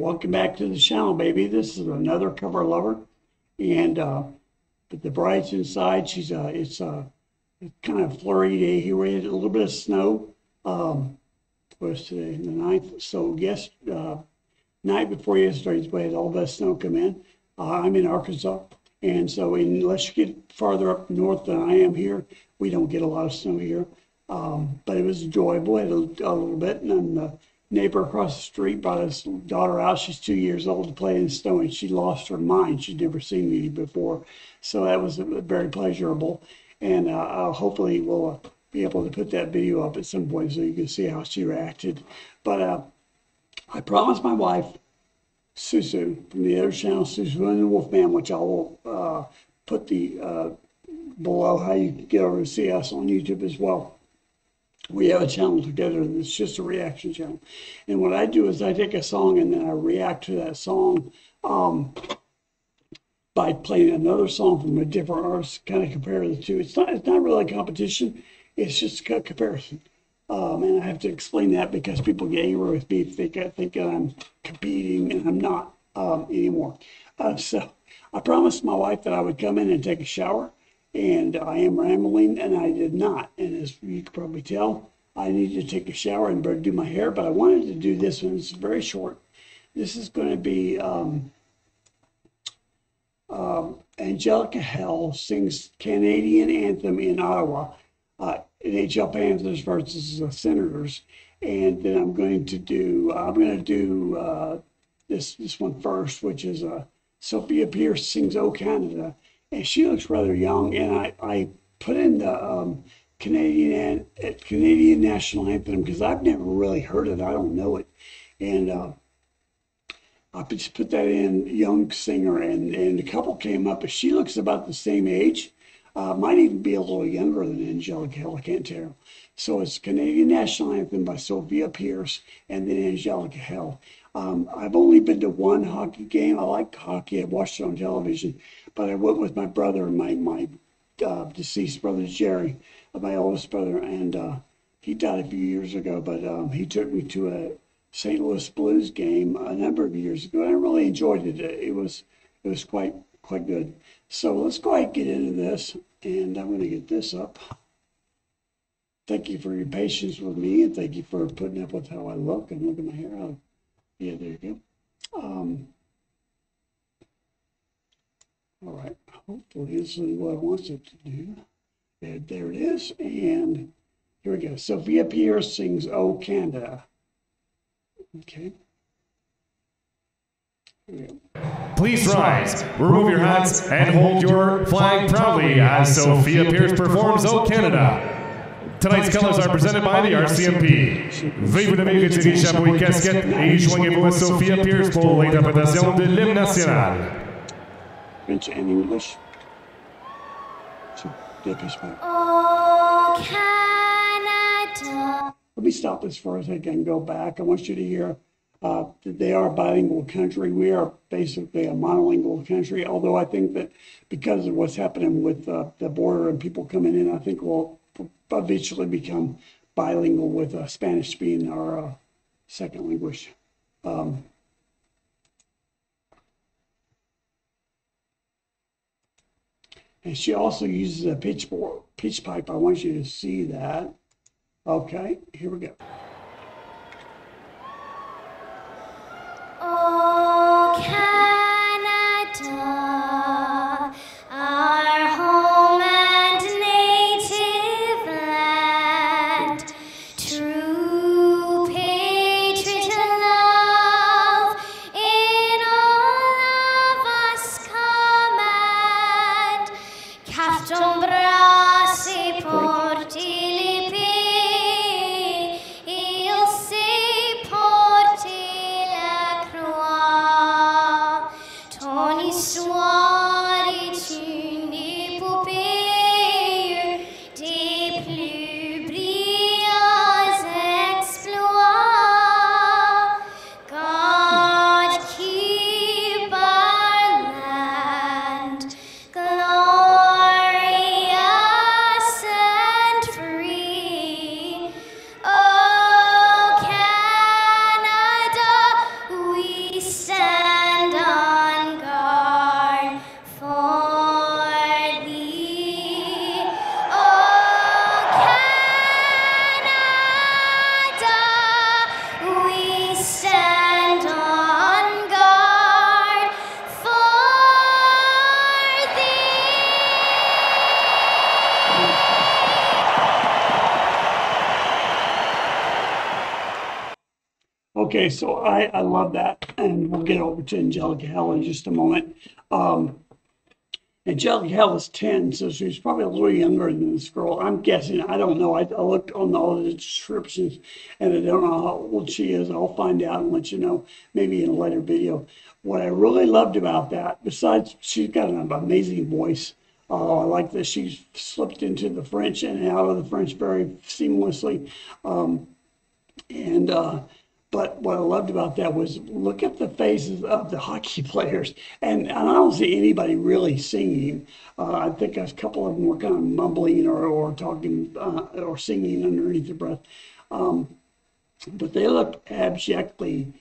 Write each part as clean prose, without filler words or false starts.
Welcome back to the channel, baby. This is another cover lover, and but the bride's inside. It's kind of flurry day here. We had a little bit of snow. Was today the 9th? So yes, night before yesterday, we had all the snow come in. I'm in Arkansas, and so unless you get farther up north than I am here, we don't get a lot of snow here. But it was enjoyable. It had a little bit, and then the neighbor across the street brought his daughter out. She's 2 years old to play in the snow, and she lost her mind. She'd never seen me before, so that was very pleasurable. And hopefully we'll be able to put that video up at some point so you can see how she reacted. But I promised my wife, Susu, from the other channel, Susu and the Wolfman, which I will put the below how you can get over to see us on YouTube as well. We have a channel together, and it's just a reaction channel. And what I do is I take a song and then I react to that song by playing another song from a different artist, kind of compare the two. It's not really a competition. It's just a comparison. And I have to explain that because people get angry with me if they think I'm competing, and I'm not anymore. So I promised my wife that I would come in and take a shower. And I am rambling, and I did not. And as you can probably tell, I need to take a shower and do my hair, but I wanted to do this one. It's very short. This is going to be Angelica Hale sings Canadian anthem in Ottawa, NHL Panthers versus Senators. And then I'm going to do this one first, which is Sophia Pierce sings "Oh Canada." And she looks rather young, and I put in the Canadian national anthem because I've never really heard it. I don't know it, and I just put that in young singer, and a couple came up, but she looks about the same age, might even be a little younger than Angelica Hale. I can't tell. So it's Canadian national anthem by Sophia Pierce, and then Angelica Hale. I've only been to one hockey game. I like hockey. I've watched it on television, but I went with my brother, my deceased brother Jerry, my oldest brother, and he died a few years ago. But he took me to a St. Louis Blues game a number of years ago, and I really enjoyed it. It was quite good. So let's go ahead and get into this, and I'm going to get this up. Thank you for your patience with me, and thank you for putting up with how I look and look at my hair. Yeah, there you go. All right, hopefully this is what I want it to do. There it is, and here we go. Sophia Pierce sings "Oh Canada." Okay. Here we go. Please rise, remove your hats, and hold your flag proudly as Sophia Pierce performs "Oh Canada." Tonight's colors are presented by the RCMP. Veuillez vous lever, retirer chapeau et casquette et joignez-vous à Sophia Pierce pour l'interprétation de l'hymne national. French and English. So, oh, Canada. Let me stop this for a second and go back. I want you to hear that they are a bilingual country. We are basically a monolingual country, although I think that because of what's happening with the border and people coming in, I think we'll eventually become bilingual with Spanish being our second language. And she also uses a pitch pipe. I want you to see that. Okay, here we go. Oh, Canada, our home and native land, true patriot love in all of us command, Cafton brassi porti lipi Okay, so I love that, and we'll get over to Angelica Hale in just a moment. Angelica Hale is 10, so she's probably a little younger than this girl. I'm guessing, I don't know. I looked on all the descriptions, and I don't know how old she is. I'll find out and let you know, maybe in a later video. What I really loved about that, besides she's got an amazing voice, I like that she slipped into the French and out of the French very seamlessly. But what I loved about that was look at the faces of the hockey players, and I don't see anybody really singing. I think a couple of them were kind of mumbling or talking or singing underneath their breath. But they look abjectly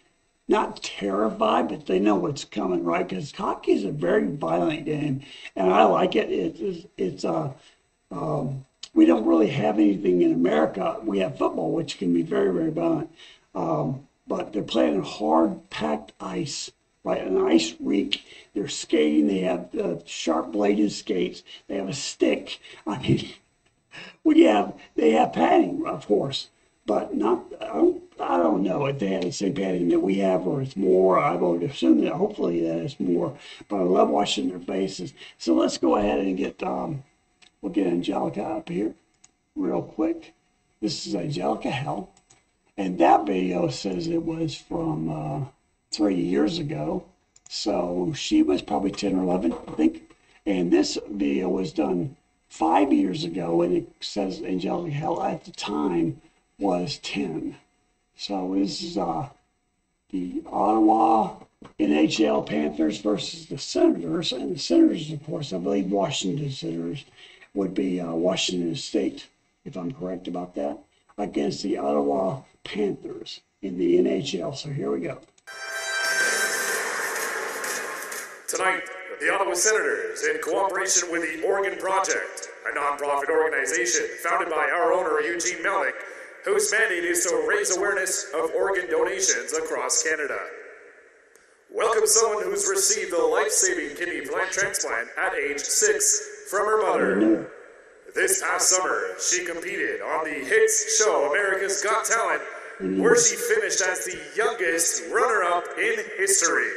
not terrified, but they know what's coming, right? Because hockey is a very violent game, and I like it. We don't really have anything in America. We have football, which can be very, very violent. But they're playing on hard packed ice, right? An ice rink. They're skating. They have sharp bladed skates. They have a stick. I mean, they have padding, of course, but not. I don't know if they have the same padding that we have, or it's more. I would assume that hopefully that it's more. But I love watching their faces. So let's go ahead and get. We'll get Angelica up here real quick. This is Angelica Hale. And that video says it was from 3 years ago. So she was probably 10 or 11, I think. And this video was done 5 years ago, and it says Angelica Hale at the time was 10. So this is the Ottawa NHL Panthers versus the Senators. And the Senators, of course, I believe Washington Senators would be Washington State, if I'm correct about that, against the Ottawa Panthers in the NHL. So here we go. Tonight, the Ottawa Senators, in cooperation with the Oregon Project, a nonprofit organization founded by our owner Eugene Melnick, whose mandate is to raise awareness of organ donations across Canada. Welcome someone who's received a life-saving kidney transplant at age 6 from her mother. This past summer, she competed on the hit show America's Got Talent, where she finished as the youngest runner-up in history.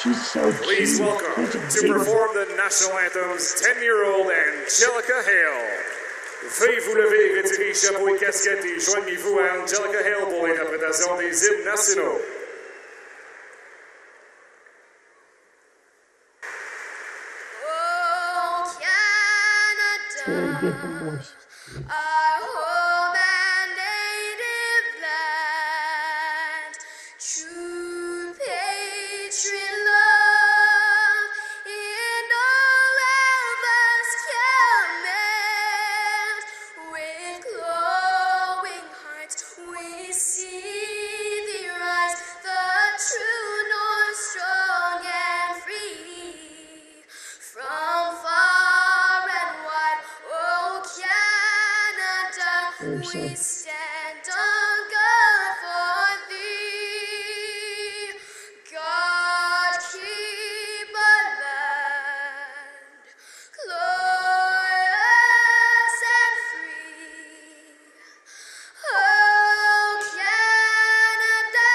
She's so cute. Please welcome to perform the national anthems 10-year-old Angelica Hale. Veuillez vous lever, retirez chapeau et casquette et joignez-vous à Angelica Hale pour l'interprétation des hymnes nationaux. Very different voice. Our home and native land, true patriot love in all of us command. With glowing hearts we see thee rise, the true north, strong and free. From far and wide, oh Canada, we stand on guard for thee. God keep our land glorious and free. Oh Canada,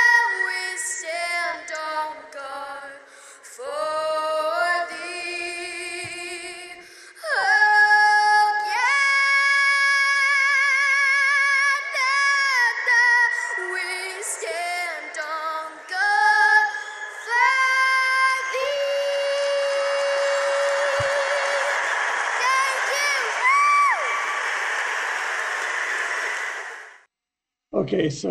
we stand on guard for thee. Oh Canada, we stand on guard for thee. Thank you. Okay, so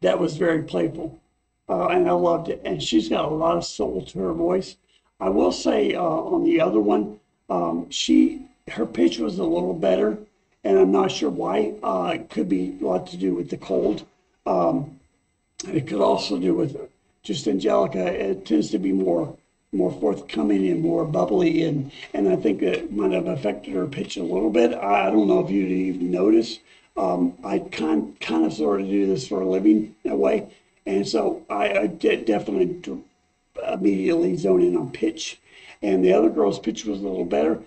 that was very playful, and I loved it. And she's got a lot of soul to her voice. I will say on the other one, her pitch was a little better, and I'm not sure why. It could be a lot to do with the cold. And it could also do with just Angelica. It tends to be more forthcoming and more bubbly, and I think that might have affected her pitch a little bit. I don't know if you'd even notice. I kind of sort of do this for a living in a way, and so I did definitely immediately zone in on pitch. And the other girl's pitch was a little better.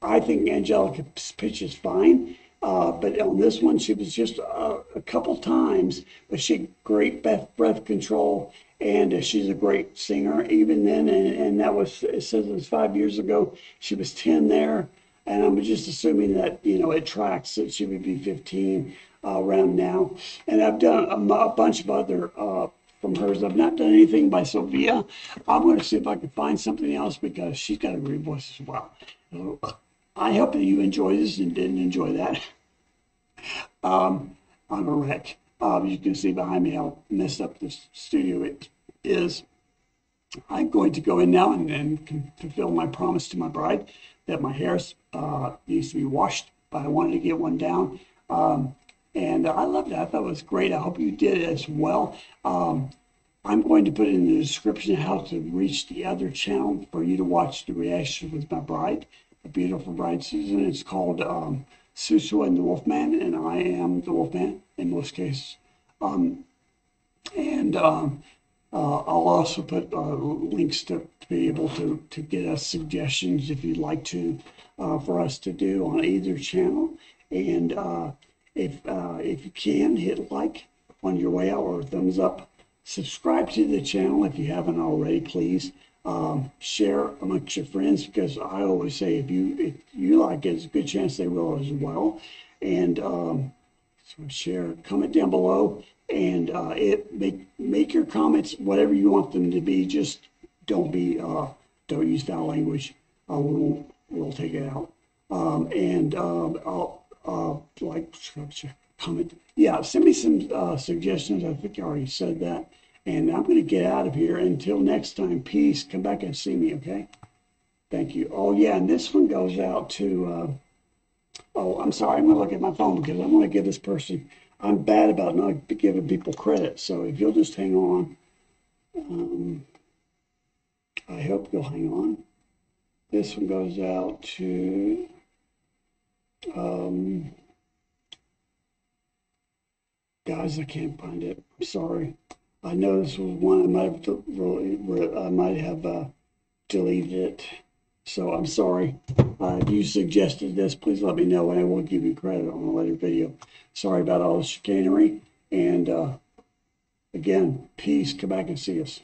I think Angelica's pitch is fine, But on this one, she was just a couple times, but she had great breath control, and she's a great singer even then. And that was, it says it was 5 years ago. She was 10 there, and I'm just assuming that, you know, it tracks that she would be 15 around now. And I've done a bunch of other from hers. I've not done anything by Sophia. I'm going to see if I can find something else because she's got a great voice as well. So, I hope that you enjoy this and didn't enjoy that. I'm a wreck. You can see behind me how messed up this studio it is. I'm going to go in now and fulfill my promise to my bride that my hair needs to be washed, but I wanted to get one down. And I loved it. I thought it was great. I hope you did as well. I'm going to put in the description how to reach the other channel for you to watch the reaction with my bride, a beautiful bride, Susan. It's called Susu and the Wolfman, and I am the Wolfman in most cases. I'll also put links to be able to get us suggestions if you'd like to for us to do on either channel. And if you can, hit like on your way out or thumbs up. Subscribe to the channel if you haven't already, please. Share amongst your friends, because I always say if you like it, it's a good chance they will as well. And so share, comment down below, and make your comments whatever you want them to be. Just don't use foul language. We'll take it out. I'll like, comment. Yeah, send me some suggestions. I think I already said that. And I'm going to get out of here. Until next time, peace. Come back and see me, okay? Thank you. Oh, yeah, and this one goes out to, oh, I'm sorry. I'm going to look at my phone because I want to give this person, I'm bad about not giving people credit. So if you'll just hang on, I hope you'll hang on. This one goes out to, guys, I can't find it. I'm sorry. I know this was one I might have deleted it. So I'm sorry. If you suggested this, please let me know and I will give you credit on a later video. Sorry about all the chicanery. And again, peace. Come back and see us.